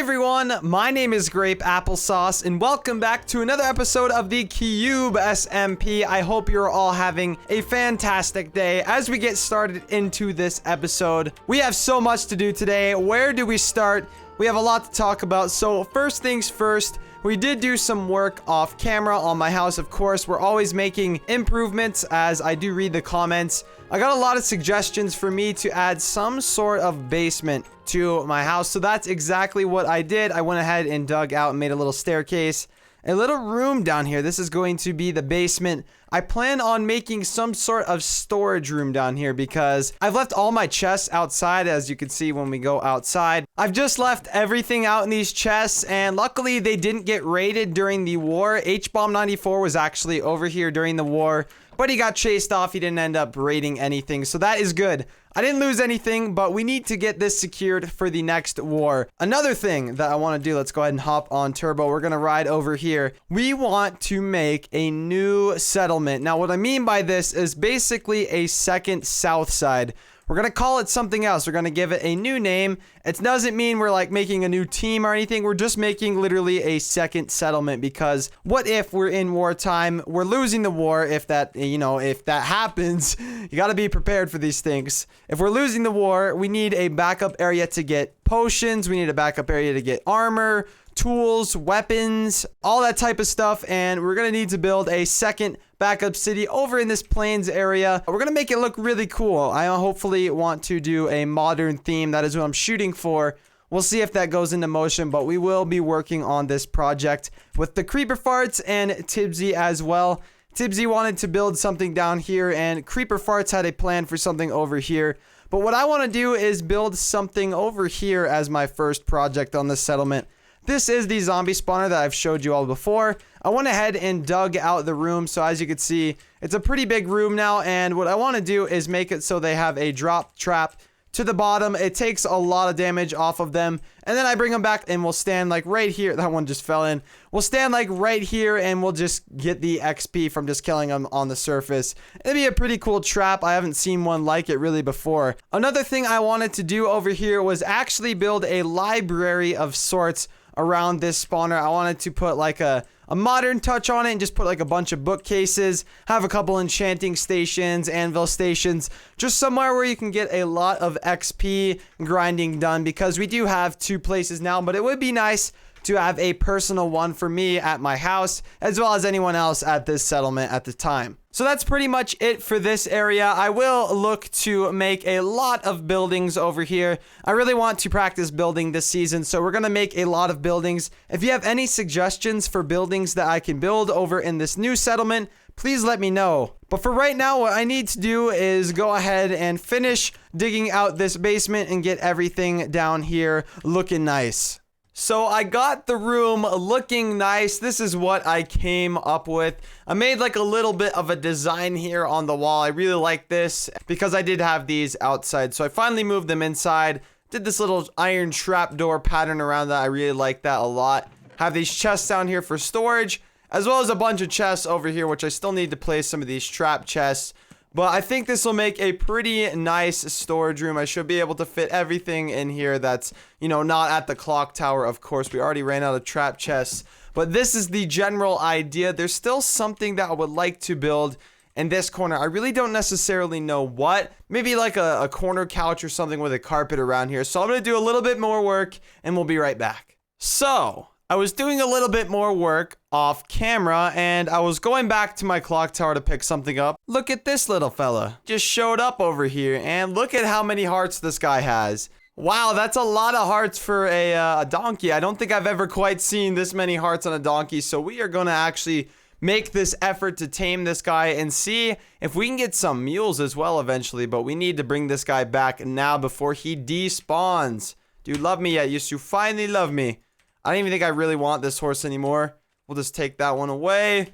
everyone, my name is Grapeapplesauce and welcome back to another episode of the Cube SMP. I hope you're all having a fantastic day. As we get started into this episode, we have so much to do today. Where do we start? We have a lot to talk about. So first things first, we did do some work off camera on my house. Of course, we're always making improvements as I do read the comments. I got a lot of suggestions for me to add some sort of basement to my house. So that's exactly what I did. I went ahead and dug out and made a little staircase, a little room down here. This is going to be the basement. I plan on making some sort of storage room down here because I've left all my chests outside, as you can see when we go outside. I've just left everything out in these chests, and luckily they didn't get raided during the war. H-Bomb 94 was actually over here during the war, but he got chased off. He didn't end up raiding anything, so that is good. I didn't lose anything, but we need to get this secured for the next war. Another thing that I want to do, let's go ahead and hop on turbo. We're going to ride over here. We want to make a new settlement. Now, what I mean by this is basically a second south side. We're going to call it something else. We're going to give it a new name. It doesn't mean we're like making a new team or anything. We're just making literally a second settlement because what if we're in wartime? We're losing the war. If that, if that happens, you got to be prepared for these things. If we're losing the war, we need a backup area to get potions. We need a backup area to get armor, tools, weapons, all that type of stuff. And we're going to need to build a second backup city over in this plains area. We're gonna make it look really cool. I hopefully want to do a modern theme. That is what I'm shooting for. We'll see if that goes into motion, but we will be working on this project with the CreeperFarts and Tibsy as well. Tibsy wanted to build something down here, and CreeperFarts had a plan for something over here. But what I want to do is build something over here as my first project on this settlement. This is the zombie spawner that I've showed you all before. I went ahead and dug out the room, so as you can see, it's a pretty big room now, and what I want to do is make it so they have a drop trap to the bottom. It takes a lot of damage off of them, and then I bring them back and we'll stand like right here. That one just fell in. We'll stand like right here and we'll just get the XP from just killing them on the surface. It'd be a pretty cool trap. I haven't seen one like it really before. Another thing I wanted to do over here was actually build a library of sorts around this spawner. I wanted to put like a modern touch on it and just put like a bunch of bookcases, have a couple enchanting stations, anvil stations, just somewhere where you can get a lot of XP grinding done, because we do have 2 places now, but it would be nice to have a personal one for me at my house, as well as anyone else at this settlement at the time. So that's pretty much it for this area. I will look to make a lot of buildings over here. I really want to practice building this season, so we're going to make a lot of buildings. If you have any suggestions for buildings that I can build over in this new settlement, please let me know. But for right now, what I need to do is go ahead and finish digging out this basement and get everything down here looking nice. So I got the room looking nice. This is what I came up with. I made like a little bit of a design here on the wall. I really like this because I did have these outside. So I finally moved them inside. Did this little iron trapdoor pattern around that. I really like that a lot. Have these chests down here for storage, as well as a bunch of chests over here, which I still need to place some of these trap chests. But I think this will make a pretty nice storage room. I should be able to fit everything in here that's, not at the clock tower. Of course, we already ran out of trap chests. But this is the general idea. There's still something that I would like to build in this corner. I really don't necessarily know what. Maybe like a corner couch or something with a carpet around here. So I'm going to do a little bit more work and we'll be right back. So I was doing a little bit more work off camera and I was going back to my clock tower to pick something up. Look at this little fella. Just showed up over here and look at how many hearts this guy has. Wow, that's a lot of hearts for a donkey. I don't think I've ever quite seen this many hearts on a donkey. So we are going to actually make this effort to tame this guy and see if we can get some mules as well eventually. But we need to bring this guy back now before he despawns. Do you love me yet? Yes, you finally love me. I don't even think I really want this horse anymore. We'll just take that one away.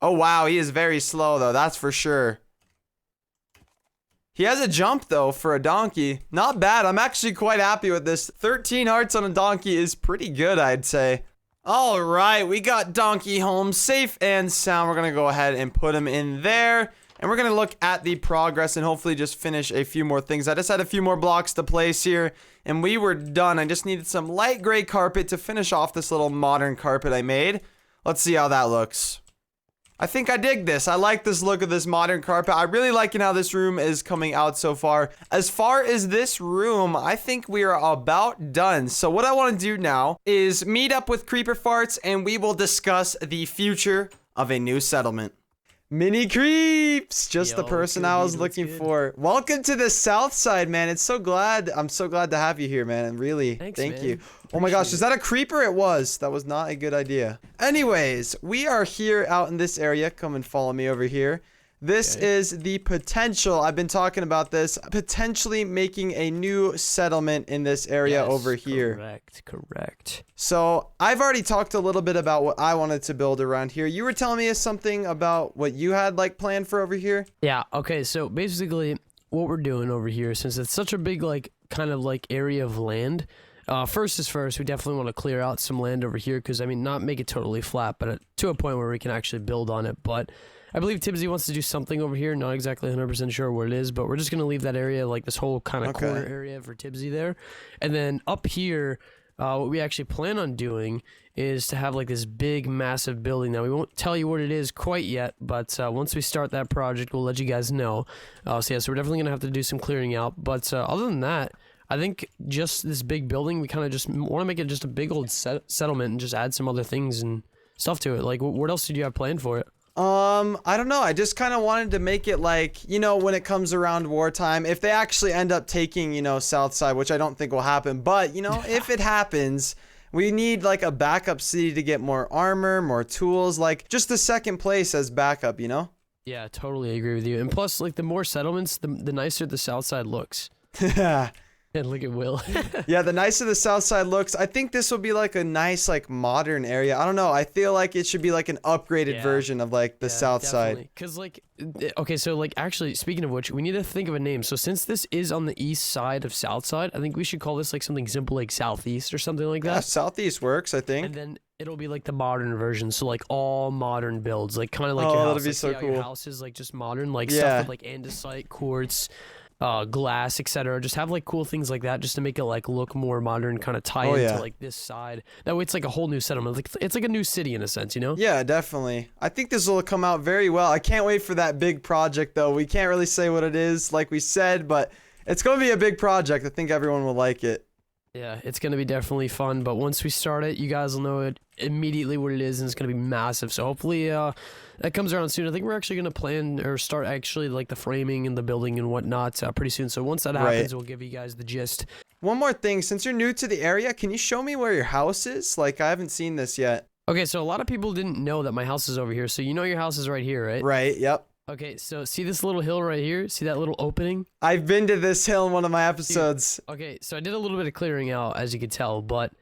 Oh, wow. He is very slow, though. That's for sure. He has a jump, though, for a donkey. Not bad. I'm actually quite happy with this. 13 hearts on a donkey is pretty good, I'd say. All right. We got Donkey home safe and sound. We're going to go ahead and put him in there. and we're gonna look at the progress and hopefully just finish a few more things. I just had a few more blocks to place here, and we were done. I just needed some light gray carpet to finish off this little modern carpet I made. Let's see how that looks. I think I dig this. I like this look of this modern carpet. I really liking how this room is coming out so far. As far as this room, I think we are about done. So what I want to do now is meet up with CreeperFarts and we will discuss the future of a new settlement. Mini Creeps, just the person I was looking for. Welcome to the South Side, man. It's so glad. I'm so glad to have you here, man. Really, thank you. Oh my gosh, is that a creeper? It was. That was not a good idea. Anyways, we are here out in this area. Come and follow me over here. This is the potential. I've been talking about this. Potentially making a new settlement in this area over here. Correct. So I've already talked a little bit about what I wanted to build around here. You were telling me something about what you had like planned for over here. Yeah. Okay. So basically, what we're doing over here, since it's such a big like kind of like area of land. First is first, we definitely want to clear out some land over here because I mean not make it totally flat, but to a point where we can actually build on it. But I believe Tibbsy wants to do something over here. Not exactly 100% sure what it is, but we're just going to leave that area, like this whole kind of corner area for Tibbsy there. And then up here, what we actually plan on doing is to have like this big, massive building. Now, we won't tell you what it is quite yet, but once we start that project, we'll let you guys know. So yeah, so we're definitely going to have to do some clearing out. But other than that, I think just this big building, we kind of just want to make it just a big old settlement and just add some other things and stuff to it. Like, what else did you have planned for it? I don't know. I just kind of wanted to make it like, you know, when it comes around wartime, if they actually end up taking, you know, Southside, which I don't think will happen, but, you know, if it happens, we need like a backup city to get more armor, more tools, like just the second place as backup, you know? Yeah, totally agree with you. And plus, like, the more settlements, the nicer the Southside looks. Yeah. And look at Will. Yeah, the nicer the South Side looks. I think this will be like a nice, like modern area. I don't know. I feel like it should be like an upgraded version of like the South Side. Because like, okay, so like actually, speaking of which, we need to think of a name. So since this is on the east side of South Side, I think we should call this like something simple like Southeast or something like that. Yeah, Southeast works, I think. And then it'll be like the modern version. So like all modern builds, like kind of like your house. That'll be so cool. Your house is like just modern, like stuff with like andesite, quartz, glass, etc. Just have like cool things like that just to make it like look more modern, kind of tie into like this side. That way it's like a whole new settlement. Like it's like a new city in a sense, you know? Yeah, definitely. I think this will come out very well. I can't wait for that big project though. We can't really say what it is like we said, but it's going to be a big project. I think everyone will like it. Yeah, it's going to be definitely fun, but once we start it, you guys will know it immediately what it is, and it's going to be massive. So hopefully that comes around soon. I think we're actually going to plan or start actually like the framing and the building and whatnot pretty soon. So once that happens, we'll give you guys the gist. One more thing, since you're new to the area, can you show me where your house is? Like, I haven't seen this yet. Okay, so a lot of people didn't know that my house is over here. So you know your house is right here, right? Right, yep. Okay, so see this little hill right here? See that little opening? I've been to this hill in one of my episodes. Okay, so I did a little bit of clearing out, as you could tell, but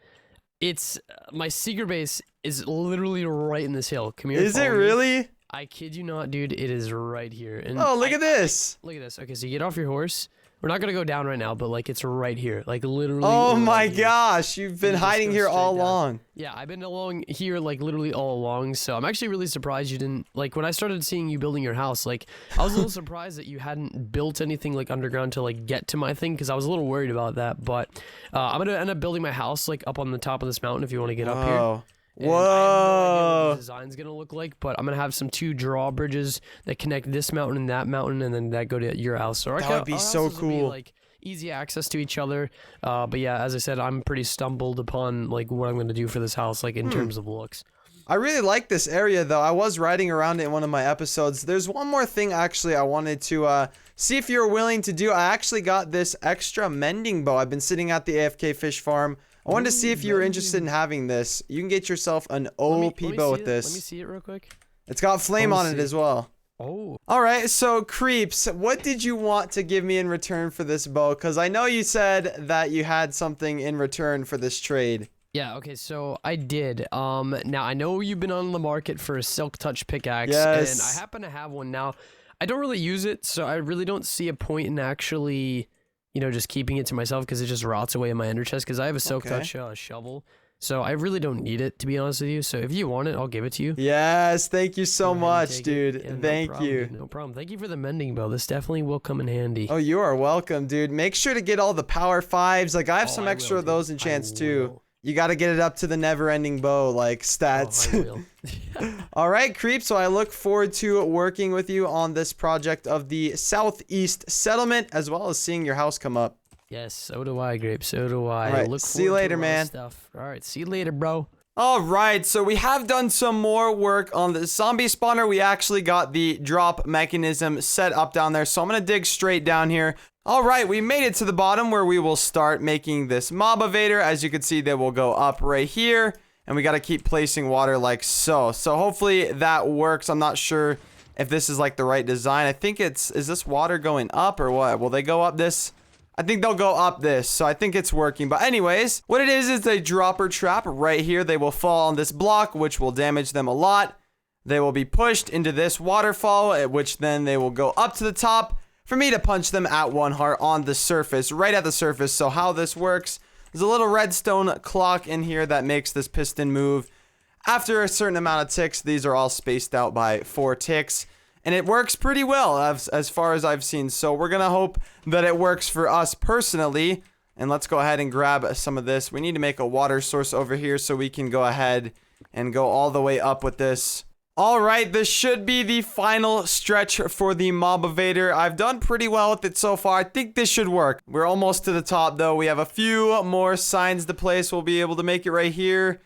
it's my secret base is literally right in this hill. Come here. Is it really? I kid you not, dude. It is right here. And oh, look at this. Look at this. Okay, so you get off your horse. We're not gonna go down right now, but like it's right here, like literally. Oh my gosh, you've been hiding here all along. Yeah, I've been along here like literally all along. So I'm actually really surprised you didn't like when I started seeing you building your house. Like I was a little surprised that you hadn't built anything like underground to like get to my thing because I was a little worried about that. But I'm gonna end up building my house like up on the top of this mountain if you want to get up here. And I have no idea what the design's gonna look like, but I'm gonna have some 2 drawbridges that connect this mountain and that mountain, and then that go to your house. So that would be so cool. Be, like easy access to each other. But yeah, as I said, I'm pretty stumbled upon like what I'm gonna do for this house, like in terms of looks. I really like this area though. I was riding around it in one of my episodes. There's one more thing actually I wanted to see if you're willing to do. I actually got this extra mending bow. I've been sitting at the AFK fish farm. I wanted to see if you were interested in having this. You can get yourself an OP bow with this. Let me see it real quick. It's got flame on it as well. Oh. All right, so Creeps, what did you want to give me in return for this bow? Because I know you said that you had something in return for this trade. Yeah, okay, so I did. Now, I know you've been on the market for a Silk Touch pickaxe, yes, and I happen to have one now. I don't really use it, so I really don't see a point in actually, you know, just keeping it to myself because it just rots away in my ender chest because I have a Silk Touch shovel. So I really don't need it, to be honest with you. So if you want it, I'll give it to you. Yes, thank you so much, Take dude. it. Yeah, Thank you. Dude, no problem. Thank you for the mending bow. This definitely will come in handy. Oh, you are welcome, dude. Make sure to get all the power 5s. Like, I have Oh, some I extra will, of those dude. enchants I too. will. You got to get it up to the never-ending bow, like, Oh, stats. I will. All right, Creep. So I look forward to working with you on this project of the Southeast Settlement, as well as seeing your house come up. Yes, so do I, Grape. So do I. All right, Look see you forward to later, a lot of man. Stuff. All right, see you later, bro. All right, so we have done some more work on the zombie spawner. We actually got the drop mechanism set up down there, so I'm going to dig straight down here. All right, we made it to the bottom where we will start making this mob evader. As you can see, they will go up right here, and we got to keep placing water like so. So hopefully that works. I'm not sure if this is like the right design. I think is this water going up or what? Will they go up this? I think they'll go up this, so I think it's working. But anyways, what it is a dropper trap right here. They will fall on this block, which will damage them a lot. They will be pushed into this waterfall, at which then they will go up to the top for me to punch them at 1 heart on the surface, right at the surface. So how this works, there's a little redstone clock in here that makes this piston move. After a certain amount of ticks, these are all spaced out by 4 ticks. And it works pretty well as far as I've seen. So we're going to hope that it works for us personally. And let's go ahead and grab some of this. We need to make a water source over here so we can go ahead and go all the way up with this. All right, this should be the final stretch for the mob evader. I've done pretty well with it so far. I think this should work. We're almost to the top though. We have a few more signs to place. We'll be able to make it right here.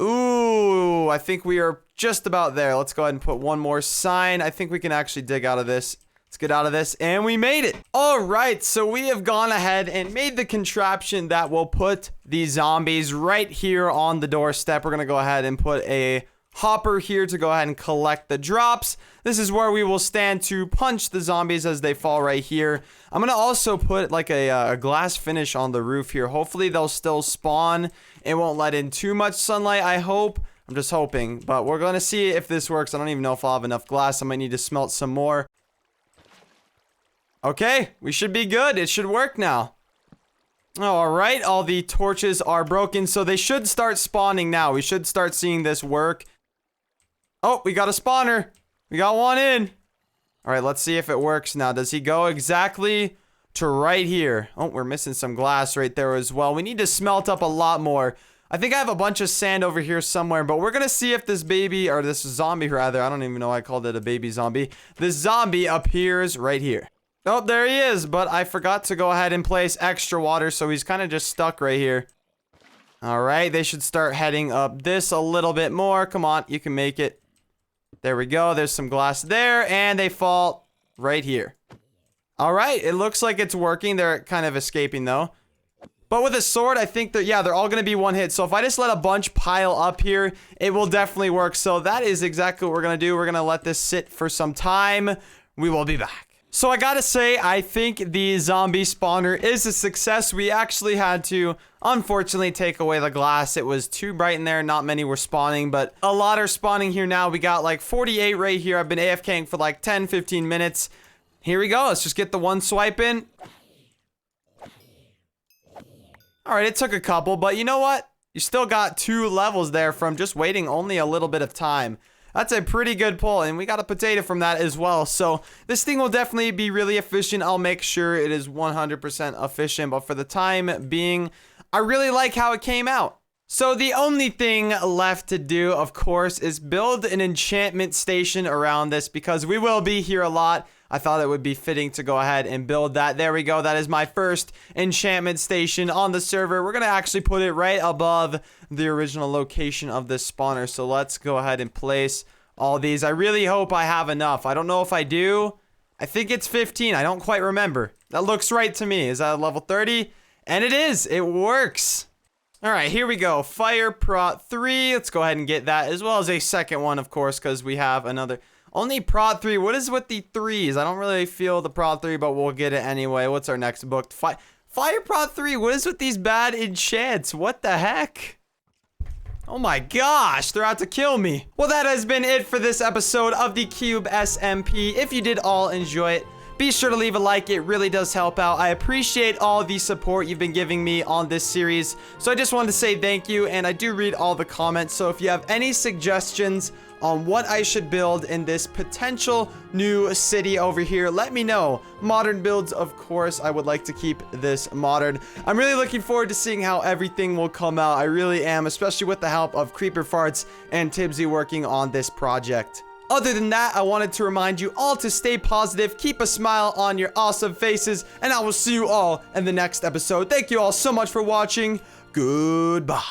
Ooh, I think we are just about there. Let's go ahead and put one more sign. I think we can actually dig out of this. Let's get out of this, and we made it. All right, so we have gone ahead and made the contraption that will put the zombies right here on the doorstep. We're gonna go ahead and put a hopper here to go ahead and collect the drops. This is where we will stand to punch the zombies as they fall right here. I'm gonna also put like a glass finish on the roof here. Hopefully they'll still spawn. It won't let in too much sunlight, I hope. I'm just hoping, but we're gonna see if this works. I don't even know if I'll have enough glass. I might need to smelt some more. Okay, we should be good. It should work now. All right, all the torches are broken, so they should start spawning now. We should start seeing this work. Oh, we got a spawner. We got one in. All right, let's see if it works now. Does he go exactly to right here? Oh, we're missing some glass right there as well. We need to smelt up a lot more. I think I have a bunch of sand over here somewhere, but we're going to see if this baby, or this zombie rather, I don't even know why I called it a baby zombie. This zombie appears right here. Oh, there he is, but I forgot to go ahead and place extra water, so he's kind of just stuck right here. All right, they should start heading up this a little bit more. Come on, you can make it. There we go. There's some glass there, and they fall right here. All right, it looks like it's working. They're kind of escaping, though. But with a sword, I think that, yeah, they're all going to be one hit. So if I just let a bunch pile up here, it will definitely work. So that is exactly what we're going to do. We're going to let this sit for some time. We will be back. So I gotta say, I think the zombie spawner is a success. We actually had to, unfortunately, take away the glass. It was too bright in there. Not many were spawning, but a lot are spawning here now. We got like 48 right here. I've been AFKing for like 10, 15 minutes. Here we go. Let's just get the one swipe in. All right, it took a couple, but you know what? You still got 2 levels there from just waiting only a little bit of time. That's a pretty good pull, and we got a potato from that as well. So this thing will definitely be really efficient. I'll make sure it is 100% efficient, but for the time being, I really like how it came out. So the only thing left to do, of course, is build an enchantment station around this because we will be here a lot. I thought it would be fitting to go ahead and build that. There we go. That is my first enchantment station on the server. We're going to actually put it right above the original location of this spawner. So let's go ahead and place all these. I really hope I have enough. I don't know if I do. I think it's 15. I don't quite remember. That looks right to me. Is that level 30? And it is. It works. All right, here we go. Fire Prot 3. Let's go ahead and get that, as well as a second one, of course, because we have another. Only Prot 3. What is with the 3s? I don't really feel the Prot 3, but we'll get it anyway. What's our next book? Fire Prot 3. What is with these bad enchants? What the heck? Oh my gosh, they're out to kill me. Well, that has been it for this episode of the Cube SMP. If you did all enjoy it, be sure to leave a like. It really does help out. I appreciate all the support you've been giving me on this series. So I just wanted to say thank you, and I do read all the comments. So if you have any suggestions on what I should build in this potential new city over here, let me know. Modern builds, of course. I would like to keep this modern. I'm really looking forward to seeing how everything will come out. I really am, especially with the help of CreeperFarts and Tibbsy working on this project. Other than that, I wanted to remind you all to stay positive, keep a smile on your awesome faces, and I will see you all in the next episode. Thank you all so much for watching. Goodbye.